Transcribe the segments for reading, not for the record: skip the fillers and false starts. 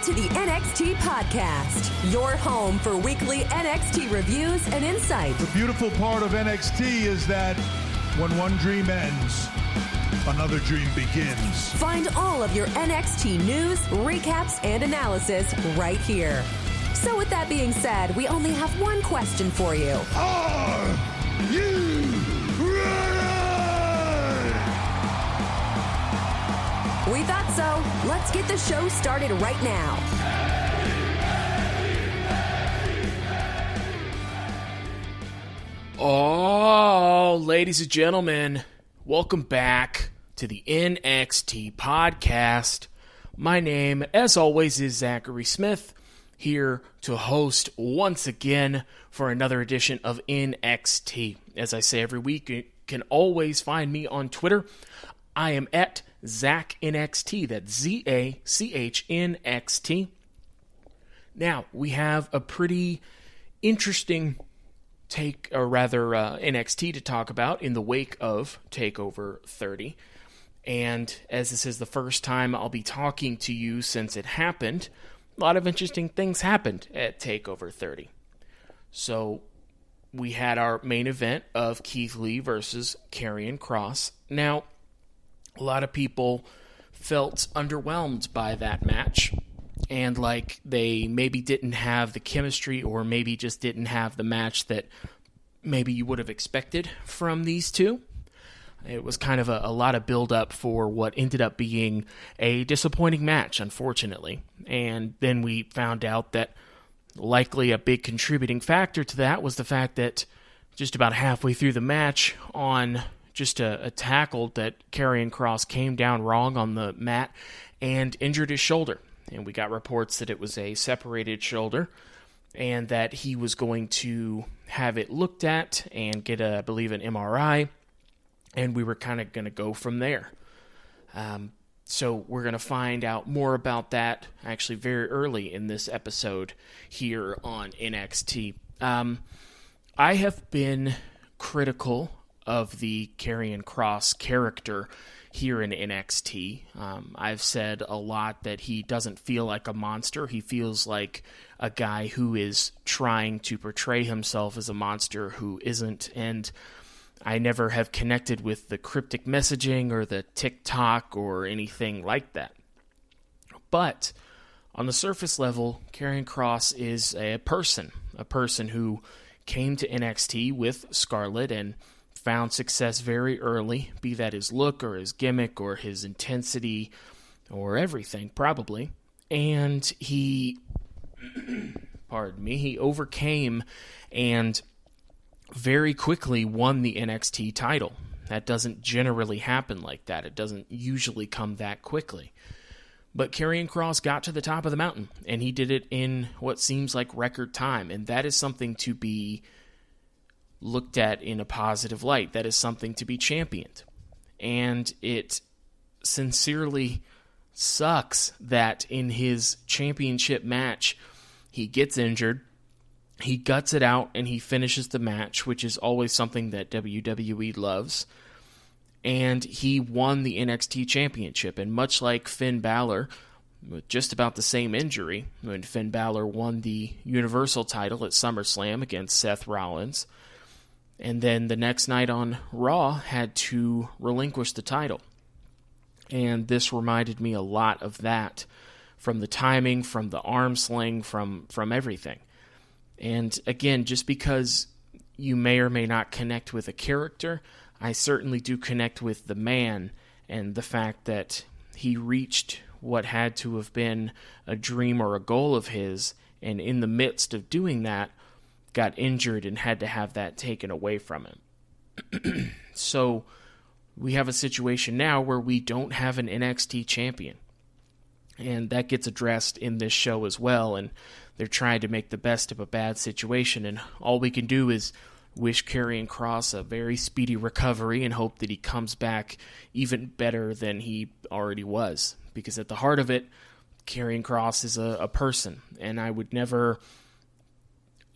to the NXT Podcast, your home for weekly NXT reviews and insight. The beautiful part of NXT is that when one dream ends, another dream begins. Find all of your NXT news, recaps, and analysis right here. So with that being said, we only have one question for you. Are you ready? We thought so. Let's get the show started right now. Oh, ladies and gentlemen, welcome back to the NXT Podcast. My name, as always, is Zachary Smith, here to host once again for another edition of NXT. As I say every week, you can always find me on Twitter. I am at ZachNXT, that's ZACHNXT. Now, we have a pretty interesting NXT to talk about in the wake of TakeOver 30. And as this is the first time I'll be talking to you since it happened, a lot of interesting things happened at TakeOver 30. So we had our main event of Keith Lee versus Karrion Kross. Now, a lot of people felt underwhelmed by that match, and like they maybe didn't have the chemistry, or maybe just didn't have the match that maybe you would have expected from these two. It was kind of a lot of build-up for what ended up being a disappointing match, unfortunately. And then we found out that likely a big contributing factor to that was the fact that just about halfway through the match, on just a tackle, that Karrion Kross came down wrong on the mat and injured his shoulder. And we got reports that it was a separated shoulder and that he was going to have it looked at and get, I believe, an MRI. And we were kind of going to go from there. So we're going to find out more about that actually very early in this episode here on NXT. I have been critical of the Karrion Kross character here in NXT. I've said a lot that he doesn't feel like a monster. He feels like a guy who is trying to portray himself as a monster who isn't, and I never have connected with the cryptic messaging or the TikTok or anything like that. But on the surface level, Karrion Kross is a person who came to NXT with Scarlett and found success very early, be that his look or his gimmick or his intensity or everything, probably. And he, he overcame and very quickly won the NXT title. That doesn't generally happen like that. It doesn't usually come that quickly. But Karrion Kross got to the top of the mountain, and he did it in what seems like record time, and that is something to be looked at in a positive light. That is something to be championed. And it sincerely sucks that in his championship match, he gets injured, he guts it out, and he finishes the match, which is always something that WWE loves. And he won the NXT Championship. And much like Finn Balor, with just about the same injury, when Finn Balor won the Universal title at SummerSlam against Seth Rollins, and then the next night on Raw had to relinquish the title. And this reminded me a lot of that, from the timing, from the arm sling, from everything. And again, just because you may or may not connect with a character, I certainly do connect with the man and the fact that he reached what had to have been a dream or a goal of his, and in the midst of doing that, got injured and had to have that taken away from him. So we have a situation now where we don't have an NXT champion. And that gets addressed in this show as well, and they're trying to make the best of a bad situation, and all we can do is wish Karrion Kross a very speedy recovery and hope that he comes back even better than he already was. Because at the heart of it, Karrion Kross is a person, and I would never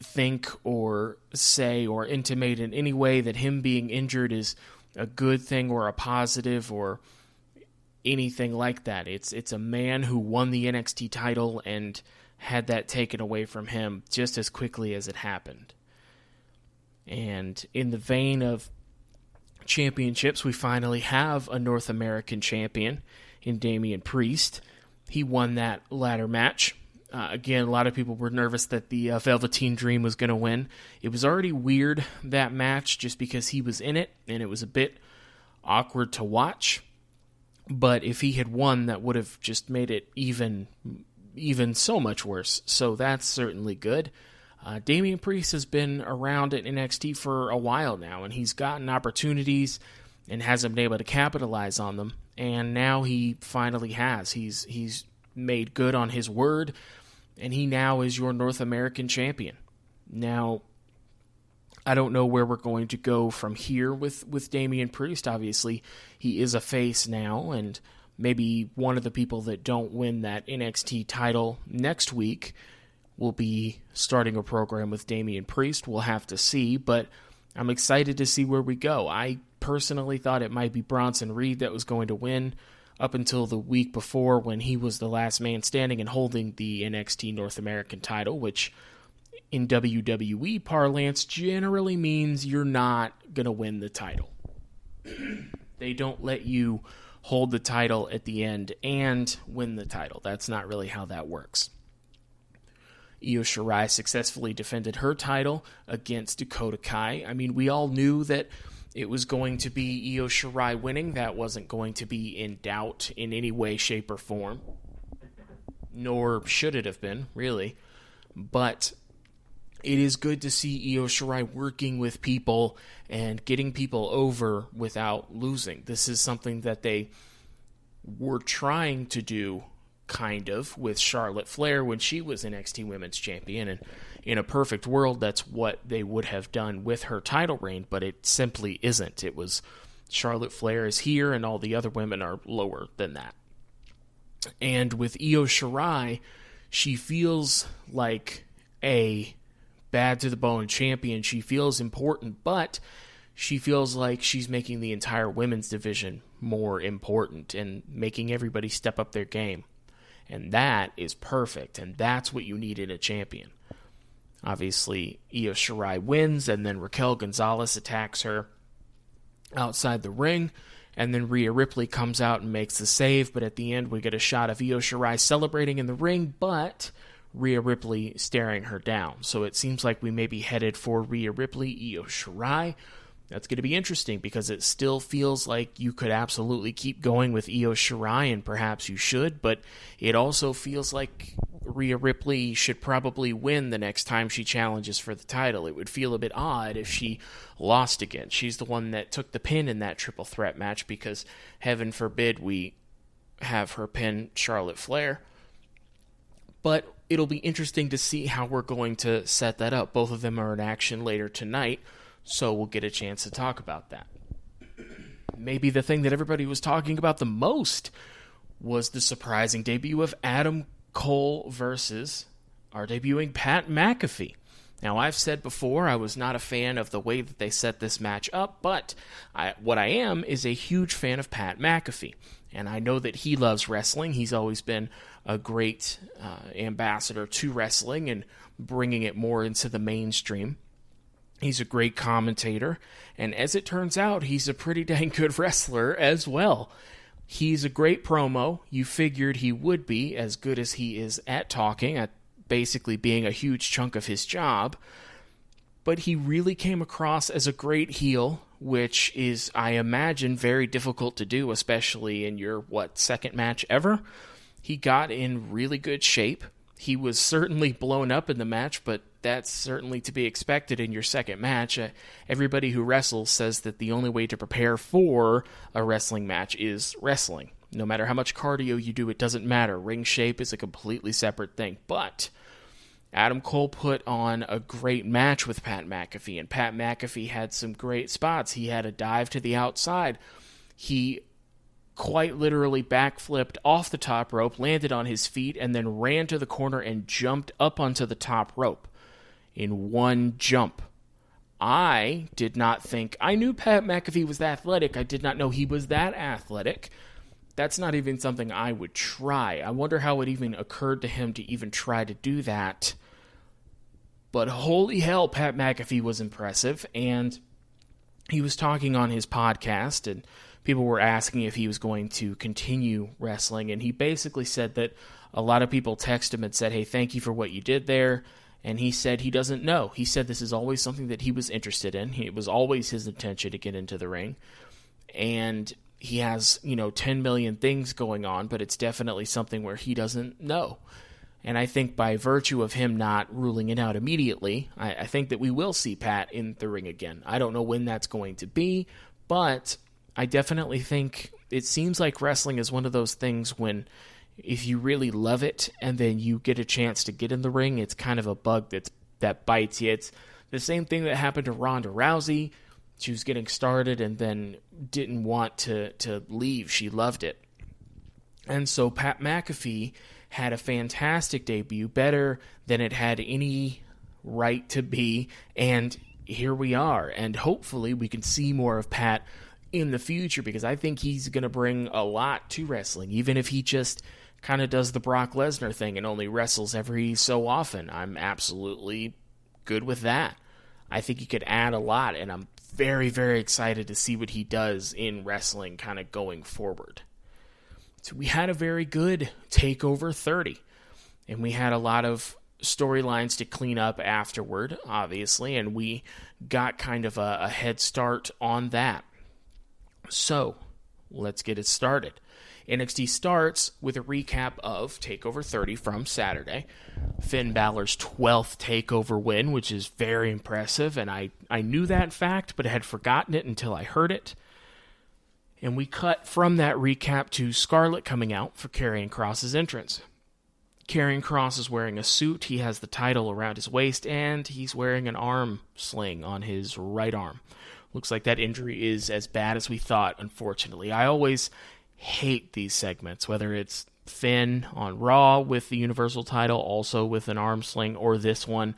think or say or intimate in any way that him being injured is a good thing or a positive or anything like that. It's a man who won the NXT title and had that taken away from him just as quickly as it happened. And in the vein of championships, we finally have a North American champion in Damian Priest. He won that ladder match. Again, a lot of people were nervous that the Velveteen Dream was going to win. It was already weird, that match, just because he was in it, and it was a bit awkward to watch. But if he had won, that would have just made it even so much worse. So that's certainly good. Damian Priest has been around at NXT for a while now, and he's gotten opportunities and hasn't been able to capitalize on them. And now he finally has. He's made good on his word, and he now is your North American champion. Now, I don't know where we're going to go from here with Damian Priest. Obviously, he is a face now, and maybe one of the people that don't win that NXT title next week will be starting a program with Damian Priest. We'll have to see, but I'm excited to see where we go. I personally thought it might be Bronson Reed that was going to win up until the week before, when he was the last man standing and holding the NXT North American title, which in WWE parlance generally means you're not going to win the title. They don't let you hold the title at the end and win the title. That's not really how that works. Io Shirai successfully defended her title against Dakota Kai. I mean, we all knew that it was going to be Io Shirai winning. That wasn't going to be in doubt in any way, shape, or form. Nor should it have been, really. But it is good to see Io Shirai working with people and getting people over without losing. This is something that they were trying to do, kind of, with Charlotte Flair when she was NXT Women's Champion, and in a perfect world, that's what they would have done with her title reign, but it simply isn't. It was Charlotte Flair is here, and all the other women are lower than that. And with Io Shirai, she feels like a bad-to-the-bone champion. She feels important, but she feels like she's making the entire women's division more important and making everybody step up their game. And that is perfect, and that's what you need in a champion. Obviously, Io Shirai wins, and then Raquel Gonzalez attacks her outside the ring, and then Rhea Ripley comes out and makes the save, but at the end we get a shot of Io Shirai celebrating in the ring, but Rhea Ripley staring her down. So it seems like we may be headed for Rhea Ripley, Io Shirai. That's going to be interesting because it still feels like you could absolutely keep going with Io Shirai, and perhaps you should, but it also feels like Rhea Ripley should probably win the next time she challenges for the title. It would feel a bit odd if she lost again. She's the one that took the pin in that triple threat match because, heaven forbid, we have her pin Charlotte Flair. But it'll be interesting to see how we're going to set that up. Both of them are in action later tonight, so we'll get a chance to talk about that. Maybe the thing that everybody was talking about the most was the surprising debut of Adam Cole versus our debuting Pat McAfee. Now, I've said before I was not a fan of the way that they set this match up, but what I am is a huge fan of Pat McAfee. And I know that he loves wrestling. He's always been a great ambassador to wrestling and bringing it more into the mainstream. He's a great commentator, and as it turns out, he's a pretty dang good wrestler as well. He's a great promo. You figured he would be, as good as he is at talking, at basically being a huge chunk of his job. But he really came across as a great heel, which is, I imagine, very difficult to do, especially in your, second match ever? He got in really good shape. He was certainly blown up in the match, but that's certainly to be expected in your second match. Everybody who wrestles says that the only way to prepare for a wrestling match is wrestling. No matter how much cardio you do, it doesn't matter. Ring shape is a completely separate thing. But Adam Cole put on a great match with Pat McAfee, and Pat McAfee had some great spots. He had a dive to the outside. He quite literally backflipped off the top rope, landed on his feet, and then ran to the corner and jumped up onto the top rope in one jump. I did not think... I knew Pat McAfee was athletic. I did not know he was that athletic. That's not even something I would try. I wonder how it even occurred to him to even try to do that. But holy hell, Pat McAfee was impressive, and he was talking on his podcast, and people were asking if he was going to continue wrestling, and he basically said that a lot of people texted him and said, hey, thank you for what you did there, and he said he doesn't know. He said this is always something that he was interested in. It was always his intention to get into the ring, and he has, 10 million things going on, but it's definitely something where he doesn't know. And I think by virtue of him not ruling it out immediately, I think that we will see Pat in the ring again. I don't know when that's going to be, but I definitely think it seems like wrestling is one of those things when if you really love it and then you get a chance to get in the ring, it's kind of a bug that bites you. It's the same thing that happened to Ronda Rousey. She was getting started and then didn't want to leave. She loved it. And so Pat McAfee had a fantastic debut, better than it had any right to be, and here we are. And hopefully we can see more of Pat in the future, because I think he's going to bring a lot to wrestling, even if he just kind of does the Brock Lesnar thing and only wrestles every so often. I'm absolutely good with that. I think he could add a lot, and I'm very, very excited to see what he does in wrestling kind of going forward. So we had a very good TakeOver 30, and we had a lot of storylines to clean up afterward, obviously, and we got kind of a head start on that. So let's get it started. NXT starts with a recap of TakeOver 30 from Saturday. Finn Balor's 12th TakeOver win, which is very impressive, and I knew that fact, but I had forgotten it until I heard it. And we cut from that recap to Scarlett coming out for Karrion Kross's entrance. Karrion Kross is wearing a suit, he has the title around his waist, and he's wearing an arm sling on his right arm. Looks like that injury is as bad as we thought, unfortunately. I always hate these segments, whether it's Finn on Raw with the Universal title, also with an arm sling, or this one.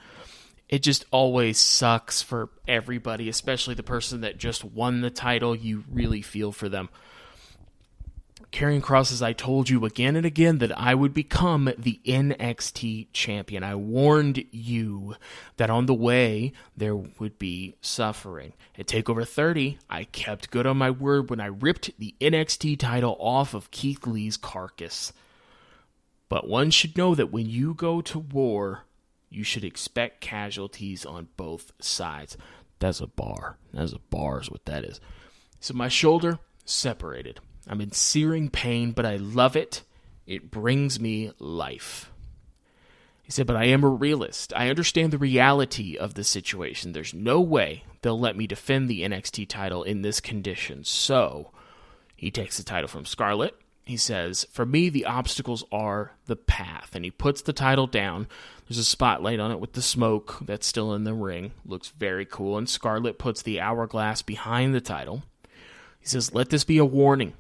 It just always sucks for everybody, especially the person that just won the title. You really feel for them. Karrion Kross, as I told you again and again, that I would become the NXT champion. I warned you that on the way there would be suffering. At TakeOver 30, I kept good on my word when I ripped the NXT title off of Keith Lee's carcass. But one should know that when you go to war, you should expect casualties on both sides. That's a bar. That's a bar is what that is. So my shoulder separated. I'm in searing pain, but I love it. It brings me life. He said, but I am a realist. I understand the reality of the situation. There's no way they'll let me defend the NXT title in this condition. So he takes the title from Scarlett. He says, for me, the obstacles are the path. And he puts the title down. There's a spotlight on it with the smoke that's still in the ring. Looks very cool. And Scarlett puts the hourglass behind the title. He says, let this be a warning.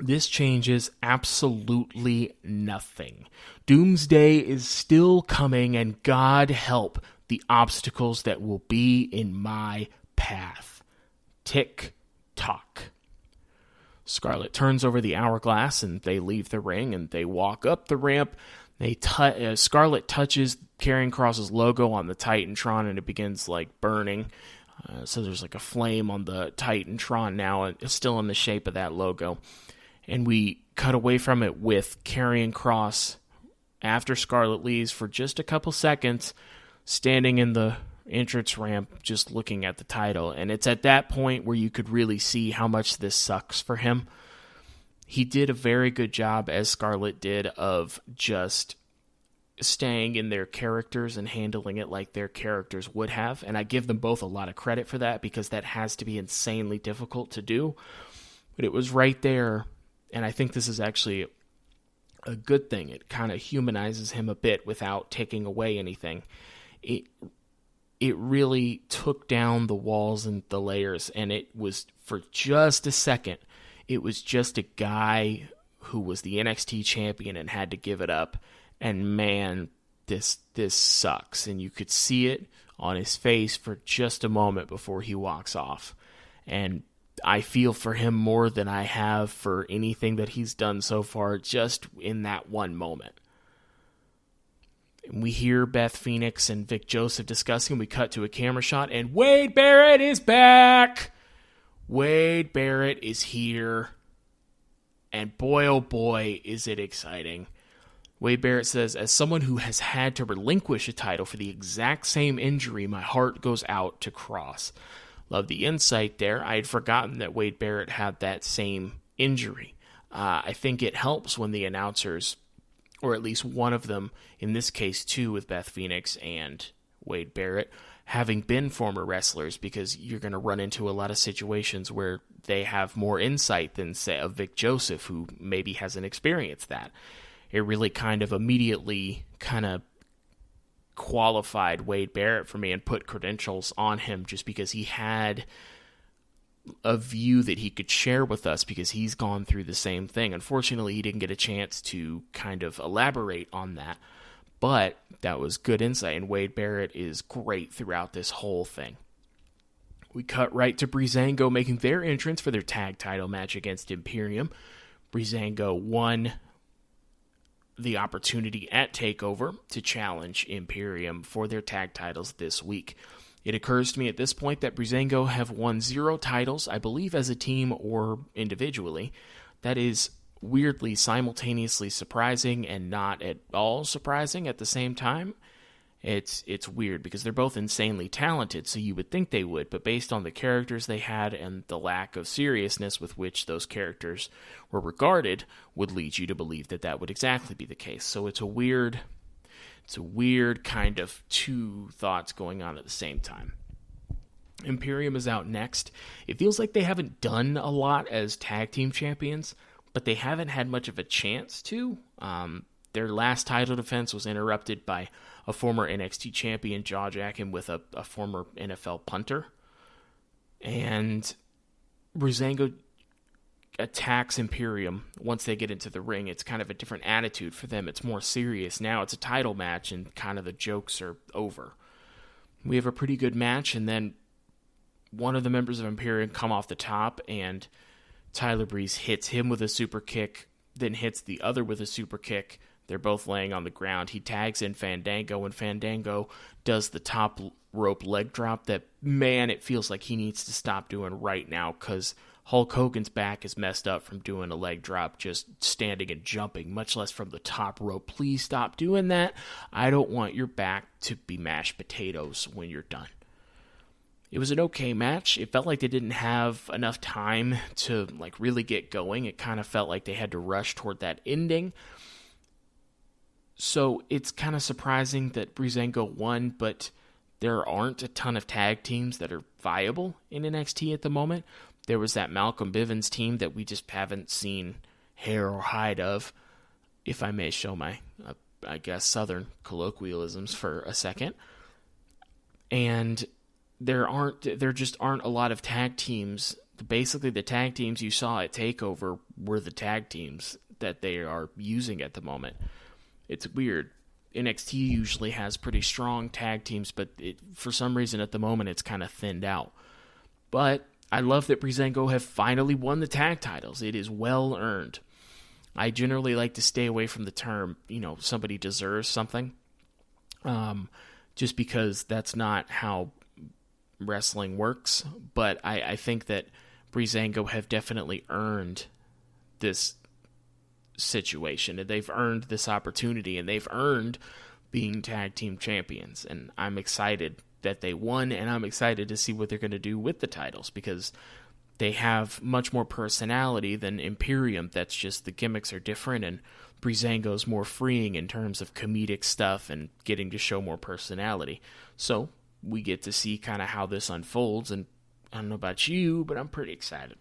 This changes absolutely nothing. Doomsday is still coming, and God help the obstacles that will be in my path. Tick tock. Scarlett turns over the hourglass, and they leave the ring, and they walk up the ramp. Scarlett touches Karrion Kross's logo on the Titantron, and it begins burning. So there's a flame on the Titantron now, and it's still in the shape of that logo. And we cut away from it with Karrion Kross after Scarlett leaves for just a couple seconds, standing in the entrance ramp, just looking at the title. And it's at that point where you could really see how much this sucks for him. He did a very good job, as Scarlett did, of just staying in their characters and handling it like their characters would have. And I give them both a lot of credit for that, because that has to be insanely difficult to do. But it was right there. And I think this is actually a good thing. It kind of humanizes him a bit without taking away anything. It really took down the walls and the layers, and it was, for just a second, it was just a guy who was the NXT champion and had to give it up. And man, this sucks. And you could see it on his face for just a moment before he walks off. And I feel for him more than I have for anything that he's done so far, just in that one moment. We hear Beth Phoenix and Vic Joseph discussing. We cut to a camera shot, and Wade Barrett is back. Wade Barrett is here. And boy, oh boy, is it exciting. Wade Barrett says, as someone who has had to relinquish a title for the exact same injury, my heart goes out to Kross. Love the insight there. I had forgotten that Wade Barrett had that same injury. I think it helps when the announcers, or at least one of them, in this case two with Beth Phoenix and Wade Barrett, having been former wrestlers, because you're going to run into a lot of situations where they have more insight than, say, a Vic Joseph, who maybe hasn't experienced that. It really kind of immediately kind of qualified Wade Barrett for me and put credentials on him, just because he had a view that he could share with us, because he's gone through the same thing. Unfortunately, he didn't get a chance to kind of elaborate on that, but that was good insight, and Wade Barrett is great throughout this whole thing. We cut right to Breezango making their entrance for their tag title match against Imperium. Breezango won the opportunity at TakeOver to challenge Imperium for their tag titles this week. It occurs to me at this point that Breezango have won 0 titles, I believe as a team or individually. That is weirdly simultaneously surprising and not at all surprising at the same time. It's weird because they're both insanely talented, so you would think they would, but based on the characters they had and the lack of seriousness with which those characters were regarded, would lead you to believe that that would exactly be the case. So it's a weird kind of two thoughts going on at the same time. Imperium is out next. It feels like they haven't done a lot as tag team champions, but they haven't had much of a chance to. Their last title defense was interrupted by a former NXT champion jaw-jacking with a former NFL punter. And Breezango attacks Imperium once they get into the ring. It's kind of a different attitude for them. It's more serious. Now it's a title match and kind of the jokes are over. We have a pretty good match, and then one of the members of Imperium come off the top, and Tyler Breeze hits him with a super kick, then hits the other with a super kick. They're both laying on the ground. He tags in Fandango, and Fandango does the top rope leg drop that, man, it feels like he needs to stop doing right now, because Hulk Hogan's back is messed up from doing a leg drop, just standing and jumping, much less from the top rope. Please stop doing that. I don't want your back to be mashed potatoes when you're done. It was an okay match. It felt like they didn't have enough time to really get going. It kind of felt like they had to rush toward that ending. So it's kind of surprising that Breezango won, but there aren't a ton of tag teams that are viable in NXT at the moment. There was that Malcolm Bivens team that we just haven't seen hair or hide of, if I may show my, Southern colloquialisms for a second. And there just aren't a lot of tag teams. Basically, the tag teams you saw at TakeOver were the tag teams that they are using at the moment. It's weird. NXT usually has pretty strong tag teams, but for some reason at the moment it's kind of thinned out. But I love that Breezango have finally won the tag titles. It is well earned. I generally like to stay away from the term, somebody deserves something, just because that's not how wrestling works. But I think that Breezango have definitely earned this situation, and they've earned this opportunity, and they've earned being tag team champions, and I'm excited that they won, and I'm excited to see what they're going to do with the titles, because they have much more personality than Imperium. That's just, the gimmicks are different, and Breezango's more freeing in terms of comedic stuff and getting to show more personality. So we get to see kind of how this unfolds, and I don't know about you, but I'm pretty excited.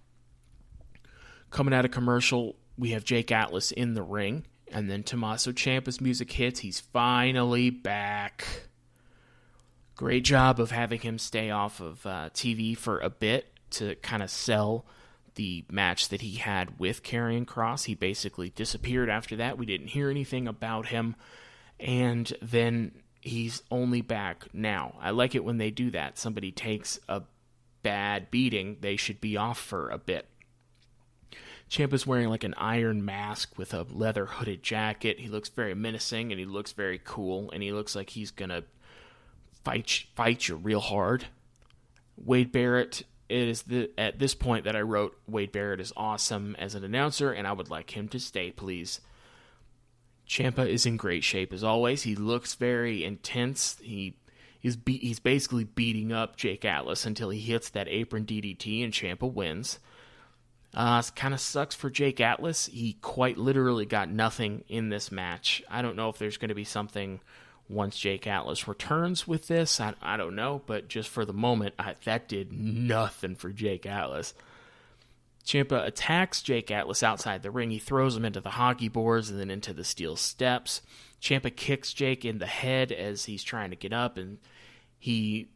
Coming out of commercial, we have Jake Atlas in the ring, and then Tommaso Ciampa's music hits. He's finally back. Great job of having him stay off of TV for a bit to kind of sell the match that he had with Karrion Kross. He basically disappeared after that. We didn't hear anything about him, and then he's only back now. I like it when they do that. Somebody takes a bad beating, they should be off for a bit. Ciampa's wearing like an iron mask with a leather hooded jacket. He looks very menacing, and he looks very cool, and he looks like he's going to fight you real hard. Wade Barrett, at this point that I wrote, Wade Barrett is awesome as an announcer, and I would like him to stay, please. Ciampa is in great shape as always. He looks very intense. He's basically beating up Jake Atlas until he hits that apron DDT, and Ciampa wins. It kind of sucks for Jake Atlas. He quite literally got nothing in this match. I don't know if there's going to be something once Jake Atlas returns with this. I don't know, but just for the moment, that did nothing for Jake Atlas. Ciampa attacks Jake Atlas outside the ring. He throws him into the hockey boards and then into the steel steps. Ciampa kicks Jake in the head as he's trying to get up, and he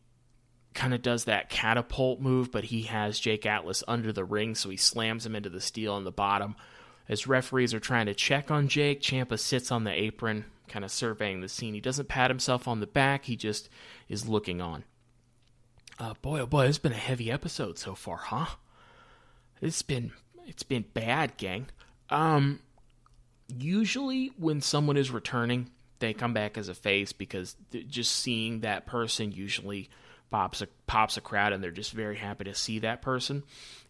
kind of does that catapult move, but he has Jake Atlas under the ring, so he slams him into the steel on the bottom. As referees are trying to check on Jake, Ciampa sits on the apron, kind of surveying the scene. He doesn't pat himself on the back, he just is looking on. Boy, oh boy, it's been a heavy episode so far, huh? It's been bad, gang. Usually when someone is returning, they come back as a face because just seeing that person usually pops a crowd, and they're just very happy to see that person.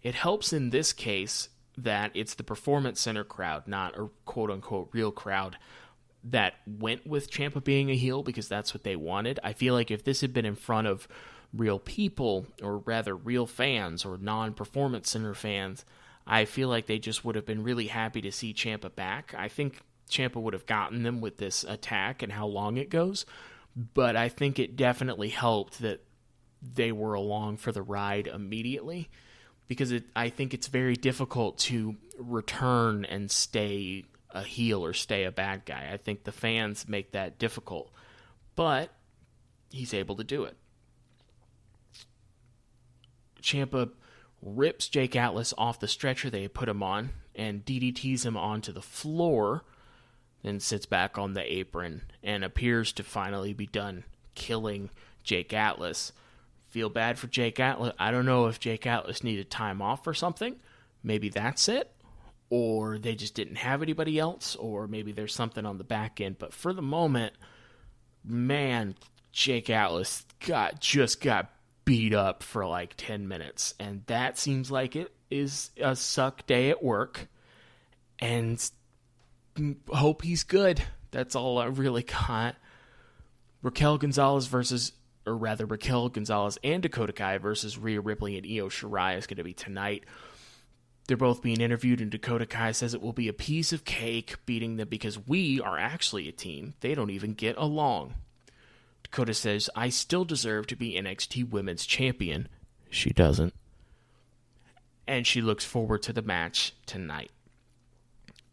It helps in this case that it's the Performance Center crowd, not a quote-unquote real crowd, that went with Ciampa being a heel because that's what they wanted. I feel like if this had been in front of real people, or rather real fans or non-Performance Center fans, I feel like they just would have been really happy to see Ciampa back. I think Ciampa would have gotten them with this attack and how long it goes, but I think it definitely helped that they were along for the ride immediately, because I think it's very difficult to return and stay a heel or stay a bad guy. I think the fans make that difficult, but he's able to do it. Ciampa rips Jake Atlas off the stretcher they put him on and DDTs him onto the floor, then sits back on the apron and appears to finally be done killing Jake Atlas. Feel bad for Jake Atlas. I don't know if Jake Atlas needed time off or something. Maybe that's it. Or they just didn't have anybody else. Or maybe there's something on the back end. But for the moment, man, Jake Atlas just got beat up for like 10 minutes. And that seems like it is a suck day at work. And hope he's good. That's all I really got. Raquel Gonzalez and Dakota Kai versus Rhea Ripley and Io Shirai is going to be tonight. They're both being interviewed, and Dakota Kai says it will be a piece of cake beating them because we are actually a team. They don't even get along. Dakota says, I still deserve to be NXT Women's Champion. She doesn't. And she looks forward to the match tonight.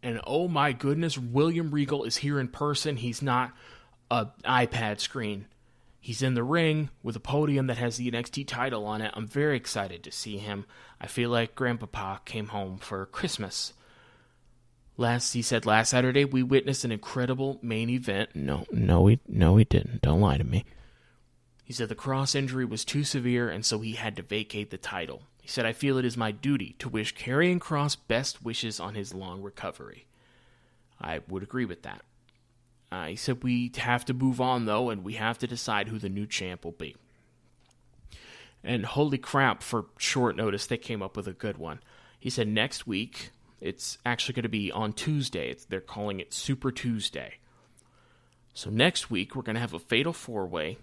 And oh my goodness, William Regal is here in person. He's not an iPad screen. He's in the ring with a podium that has the NXT title on it. I'm very excited to see him. I feel like Grandpapa came home for Christmas. He said last Saturday we witnessed an incredible main event. No, we didn't. Don't lie to me. He said the Kross injury was too severe, and so he had to vacate the title. He said, I feel it is my duty to wish Karrion Kross best wishes on his long recovery. I would agree with that. He said we have to move on, though, and we have to decide who the new champ will be. And holy crap, for short notice, they came up with a good one. He said next week, it's actually going to be on Tuesday. They're calling it Super Tuesday. So next week, we're going to have a Fatal 4-Way,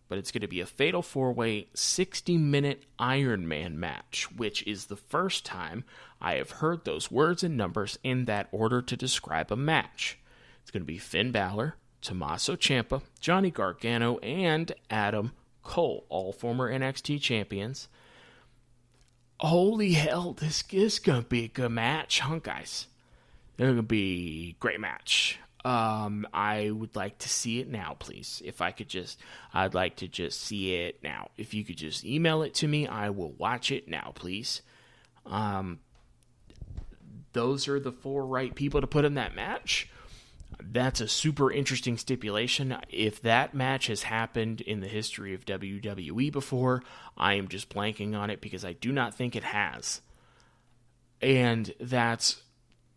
but it's going to be a Fatal 4-Way 60-minute Iron Man match, which is the first time I have heard those words and numbers in that order to describe a match. It's going to be Finn Balor, Tommaso Ciampa, Johnny Gargano, and Adam Cole, all former NXT champions. Holy hell, this is going to be a good match, huh, guys? It's going to be a great match. I would like to see it now, please. I'd like to just see it now. If you could just email it to me, I will watch it now, please. Those are the 4 right people to put in that match. That's a super interesting stipulation. If that match has happened in the history of WWE before, I am just blanking on it because I do not think it has. And that's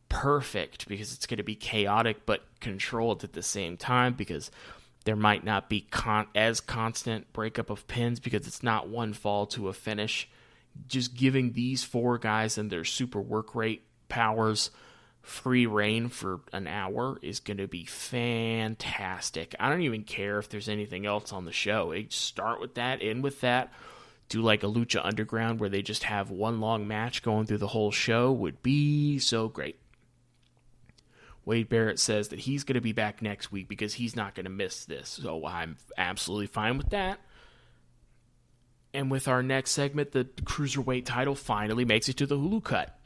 perfect because it's going to be chaotic but controlled at the same time, because there might not be as constant breakup of pins because it's not one fall to a finish. Just giving these 4 guys and their super work rate powers free reign for an hour is going to be fantastic. I don't even care if there's anything else on the show. Start with that, end with that. Do like a Lucha Underground where they just have one long match going through the whole show would be so great. Wade Barrett says that he's going to be back next week because he's not going to miss this. So I'm absolutely fine with that. And with our next segment, the Cruiserweight title finally makes it to the Hulu cut.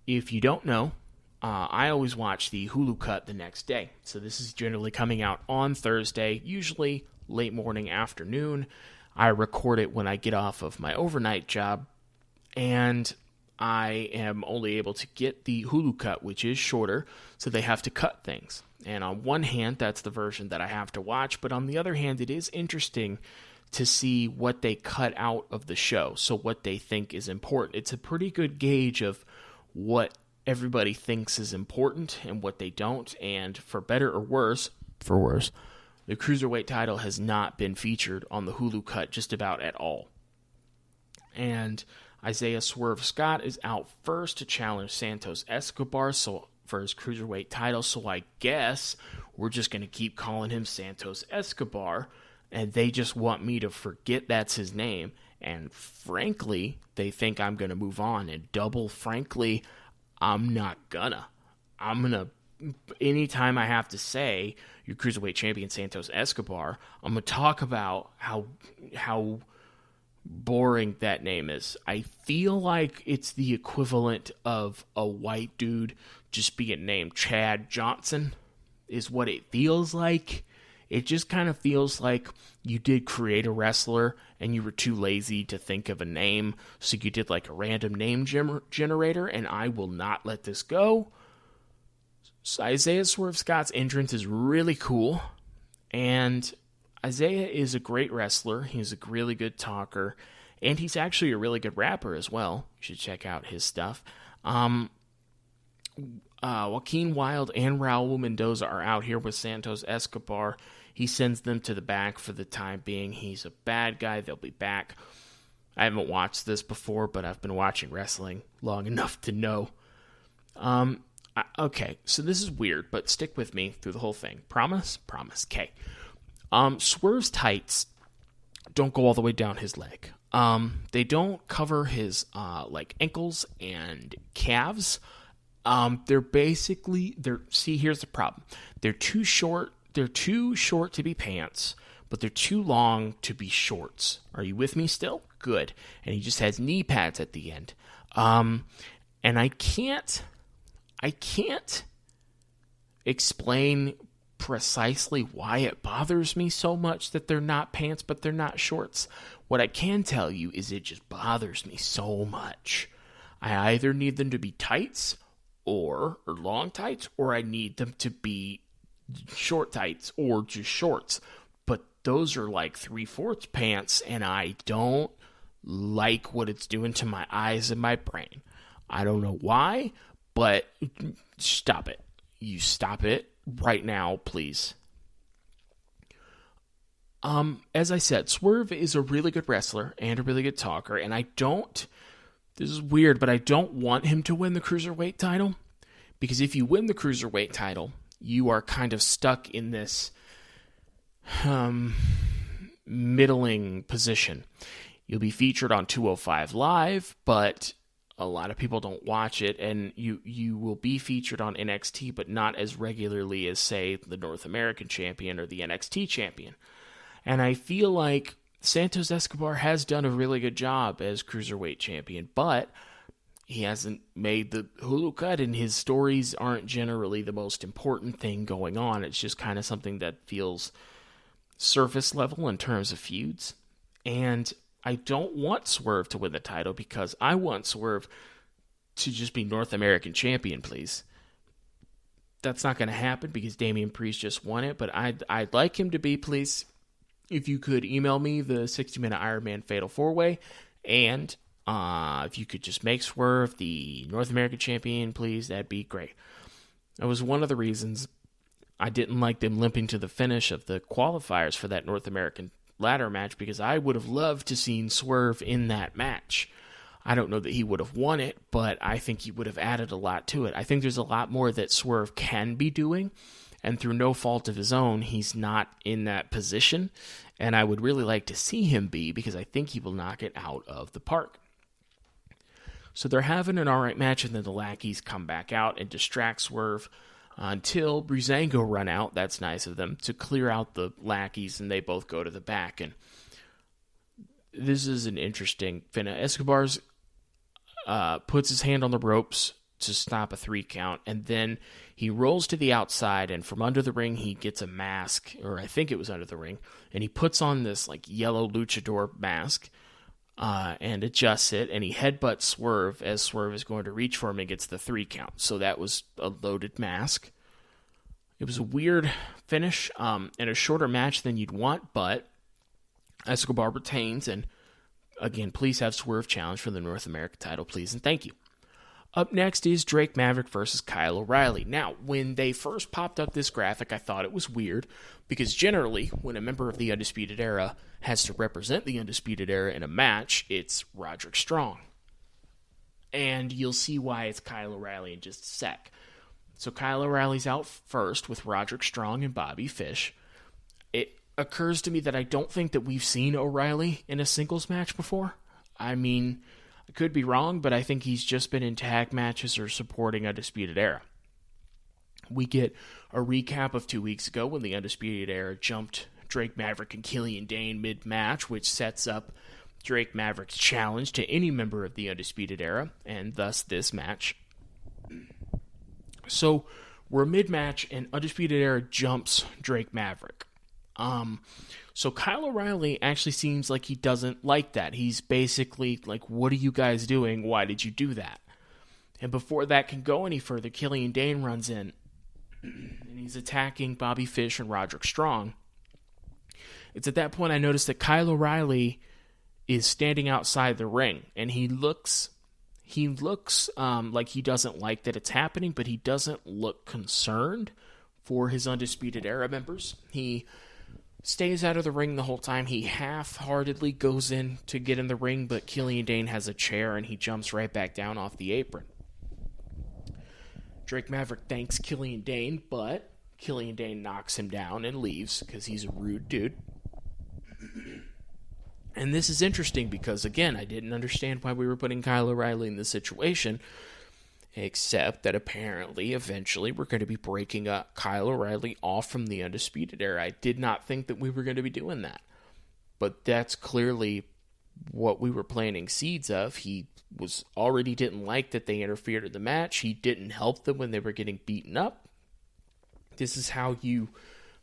If you don't know, I always watch the Hulu cut the next day. So this is generally coming out on Thursday, usually late morning, afternoon. I record it when I get off of my overnight job, and I am only able to get the Hulu cut, which is shorter, so they have to cut things. And on one hand, that's the version that I have to watch, but on the other hand, it is interesting to see what they cut out of the show, so what they think is important. It's a pretty good gauge of what everybody thinks is important and what they don't, and for better or worse, the Cruiserweight title has not been featured on the Hulu cut just about at all. And Isaiah Swerve Scott is out first to challenge Santos Escobar for his Cruiserweight title, so I guess we're just going to keep calling him Santos Escobar, and they just want me to forget that's his name, and frankly, they think I'm going to move on, and double frankly, I'm not gonna. Anytime I have to say your Cruiserweight champion Santos Escobar, I'm gonna talk about how boring that name is. I feel like it's the equivalent of a white dude just being named Chad Johnson, is what it feels like. It just kind of feels like you did create a wrestler and you were too lazy to think of a name, so you did like a random name generator, and I will not let this go. So Isaiah Swerve Scott's entrance is really cool, and Isaiah is a great wrestler. He's a really good talker, and he's actually a really good rapper as well. You should check out his stuff. Joaquin Wilde and Raul Mendoza are out here with Santos Escobar. He sends them to the back for the time being. He's a bad guy. They'll be back. I haven't watched this before, but I've been watching wrestling long enough to know. Okay, so this is weird, but stick with me through the whole thing. Promise? Promise. Okay. Swerve's tights don't go all the way down his leg. They don't cover his ankles and calves. Here's the problem. They're too short to be pants, but they're too long to be shorts. Are you with me still? Good. And he just has knee pads at the end. And I can't explain precisely why it bothers me so much that they're not pants, but they're not shorts. What I can tell you is it just bothers me so much. I either need them to be tights or long tights, or I need them to be short tights or just shorts. But those are like 3/4 pants, and I don't like what it's doing to my eyes and my brain. I don't know why, but stop it. You stop it right now, please. As I said, Swerve is a really good wrestler and a really good talker, and this is weird, but I don't want him to win the Cruiserweight title, because if you win the Cruiserweight title, you are kind of stuck in this middling position. You'll be featured on 205 Live, but a lot of people don't watch it, and you will be featured on NXT, but not as regularly as, say, the North American champion or the NXT champion. And I feel like Santos Escobar has done a really good job as Cruiserweight champion, but he hasn't made the Hulu cut, and his stories aren't generally the most important thing going on. It's just kind of something that feels surface level in terms of feuds. And I don't want Swerve to win the title, because I want Swerve to just be North American champion, please. that's not going to happen because Damian Priest just won it, but I'd like him to be, please, if you could email me the 60-minute Iron Man Fatal 4-Way, and if you could just make Swerve the North American champion, please, that'd be great. That was one of the reasons I didn't like them limping to the finish of the qualifiers for that North American ladder match, because I would have loved to seen Swerve in that match. I don't know that he would have won it, but I think he would have added a lot to it. I think there's a lot more that Swerve can be doing, and through no fault of his own, he's not in that position, and I would really like to see him be, because I think he will knock it out of the park. So they're having an alright match, and then the lackeys come back out and distract Swerve until Breezango run out. That's nice of them to clear out the lackeys, and they both go to the back. And this is an interesting finish. Escobar's puts his hand on the ropes to stop a 3 count, and then he rolls to the outside, and from under the ring he gets a mask, or I think it was under the ring, and he puts on this like yellow luchador mask and adjusts it, and he headbutts Swerve as Swerve is going to reach for him and gets the 3 count. So that was a loaded mask. It was a weird finish and a shorter match than you'd want, but Escobar retains, and again, please have Swerve challenge for the North American title, please, and thank you. Up next is Drake Maverick versus Kyle O'Reilly. Now, when they first popped up this graphic, I thought it was weird, because generally, when a member of the Undisputed Era has to represent the Undisputed Era in a match, it's Roderick Strong. And you'll see why it's Kyle O'Reilly in just a sec. So Kyle O'Reilly's out first with Roderick Strong and Bobby Fish. It occurs to me that I don't think that we've seen O'Reilly in a singles match before. I mean, I could be wrong, but I think he's just been in tag matches or supporting Undisputed Era. We get a recap of 2 weeks ago when the Undisputed Era jumped Drake Maverick and Killian Dane mid-match, which sets up Drake Maverick's challenge to any member of the Undisputed Era, and thus this match. So we're mid-match, and Undisputed Era jumps Drake Maverick. So Kyle O'Reilly actually seems like he doesn't like that. He's basically like, what are you guys doing? Why did you do that? And before that can go any further, Killian Dane runs in, and he's attacking Bobby Fish and Roderick Strong. It's at that point I noticed that Kyle O'Reilly is standing outside the ring, and he looks like he doesn't like that it's happening, but he doesn't look concerned for his Undisputed Era members. He stays out of the ring the whole time. He half-heartedly goes in to get in the ring, but Killian Dane has a chair, and he jumps right back down off the apron. Drake Maverick thanks Killian Dane, but Killian Dane knocks him down and leaves because he's a rude dude. And this is interesting because, again, I didn't understand why we were putting Kyle O'Reilly in this situation, except that apparently, eventually, we're going to be breaking up Kyle O'Reilly off from the Undisputed Era. I did not think that we were going to be doing that. But that's clearly what we were planting seeds of. He was already didn't like that they interfered in the match. He didn't help them when they were getting beaten up. This is how you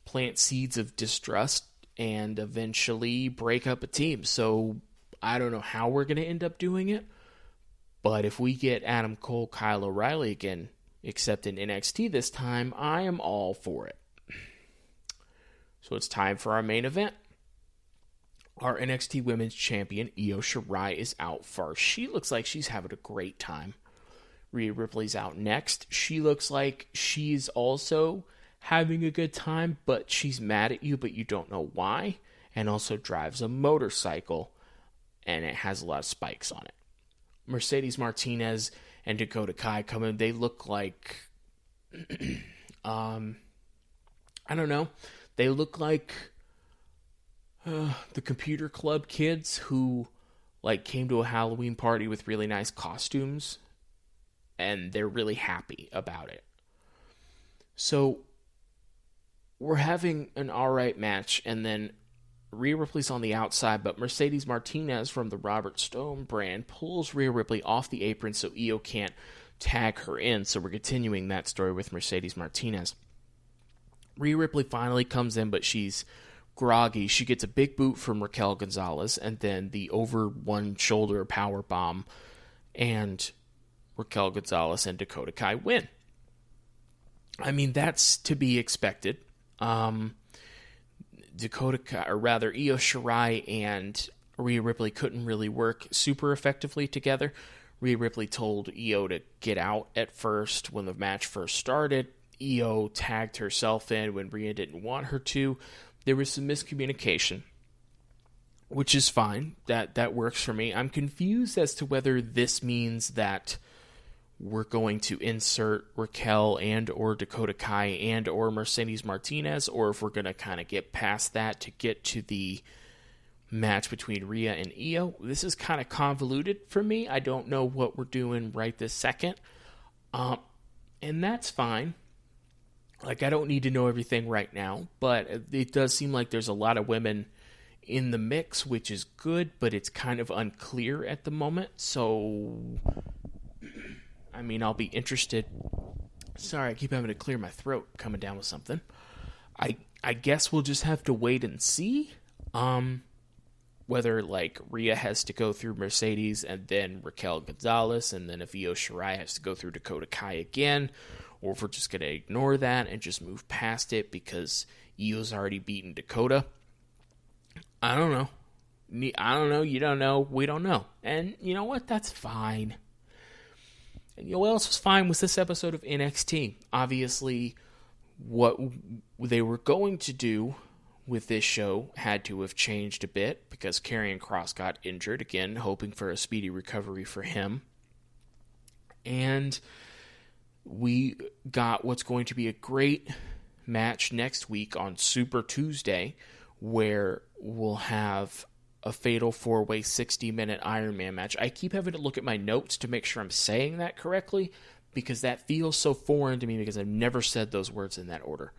plant seeds of distrust and eventually break up a team. So I don't know how we're going to end up doing it. But if we get Adam Cole, Kyle O'Reilly again, except in NXT this time, I am all for it. So it's time for our main event. Our NXT Women's Champion, Io Shirai, is out first. She looks like she's having a great time. Rhea Ripley's out next. She looks like she's also having a good time, but she's mad at you, but you don't know why, and also drives a motorcycle, and it has a lot of spikes on it. Mercedes Martinez and Dakota Kai come in. They look like, I don't know, they look like the Computer Club kids who like came to a Halloween party with really nice costumes, and they're really happy about it. So we're having an alright match, and then Rhea Ripley's on the outside, but Mercedes Martinez from the Robert Stone brand pulls Rhea Ripley off the apron so Io can't tag her in, so we're continuing that story with Mercedes Martinez. Rhea Ripley finally comes in, but she's groggy. She gets a big boot from Raquel Gonzalez, and then the over one shoulder power bomb, and Raquel Gonzalez and Dakota Kai win. I mean, that's to be expected. Io Shirai and Rhea Ripley couldn't really work super effectively together. Rhea Ripley told Io to get out at first when the match first started. Io tagged herself in when Rhea didn't want her to. There was some miscommunication, which is fine. That works for me. I'm confused as to whether this means that we're going to insert Raquel and or Dakota Kai and or Mercedes Martinez, or if we're going to kind of get past that to get to the match between Rhea and Io. This is kind of convoluted for me. I don't know what we're doing right this second. And that's fine. Like, I don't need to know everything right now, but it does seem like there's a lot of women in the mix, which is good, but it's kind of unclear at the moment. So, I mean, I'll be interested. Sorry, I keep having to clear my throat coming down with something. I guess we'll just have to wait and see whether, like, Rhea has to go through Mercedes and then Raquel Gonzalez, and then if Io Shirai has to go through Dakota Kai again, or if we're just going to ignore that and just move past it because Io's already beaten Dakota. I don't know. You don't know. We don't know. And you know what? That's fine. And you know what else was fine was this episode of NXT. Obviously, what they were going to do with this show had to have changed a bit because Karrion Kross got injured, again, hoping for a speedy recovery for him. And we got what's going to be a great match next week on Super Tuesday, where we'll have a fatal 4-way 60-minute Iron Man match. I keep having to look at my notes to make sure I'm saying that correctly, because that feels so foreign to me because I've never said those words in that order.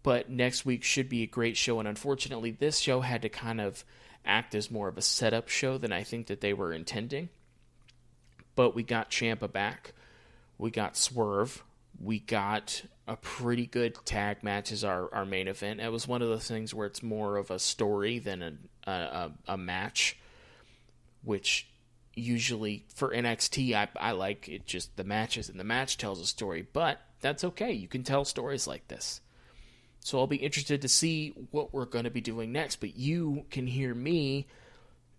But next week should be a great show, and unfortunately this show had to kind of act as more of a setup show than I think that they were intending. But we got Ciampa back. We got Swerve. We got a pretty good tag match as our main event. It was one of those things where it's more of a story than a match, which usually for NXT, I like it just the matches, and the match tells a story, but that's okay. You can tell stories like this. So I'll be interested to see what we're going to be doing next, but you can hear me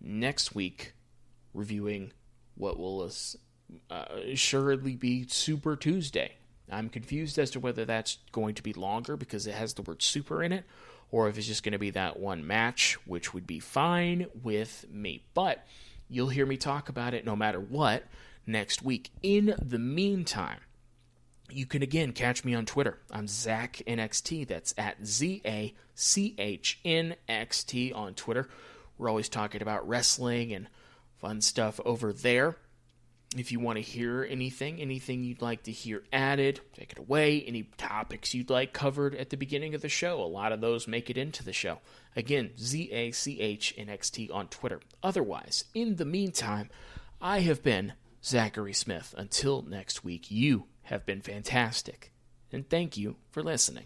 next week reviewing what will assuredly be Super Tuesday. I'm confused as to whether that's going to be longer because it has the word super in it, or if it's just going to be that one match, which would be fine with me. But you'll hear me talk about it no matter what next week. In the meantime, you can again catch me on Twitter. I'm ZachNXT. That's at ZACHNXT on Twitter. We're always talking about wrestling and fun stuff over there. If you want to hear anything you'd like to hear added, take it away, any topics you'd like covered at the beginning of the show, a lot of those make it into the show. Again, ZACHNXT on Twitter. Otherwise, in the meantime, I have been Zachary Smith. Until next week, you have been fantastic, and thank you for listening.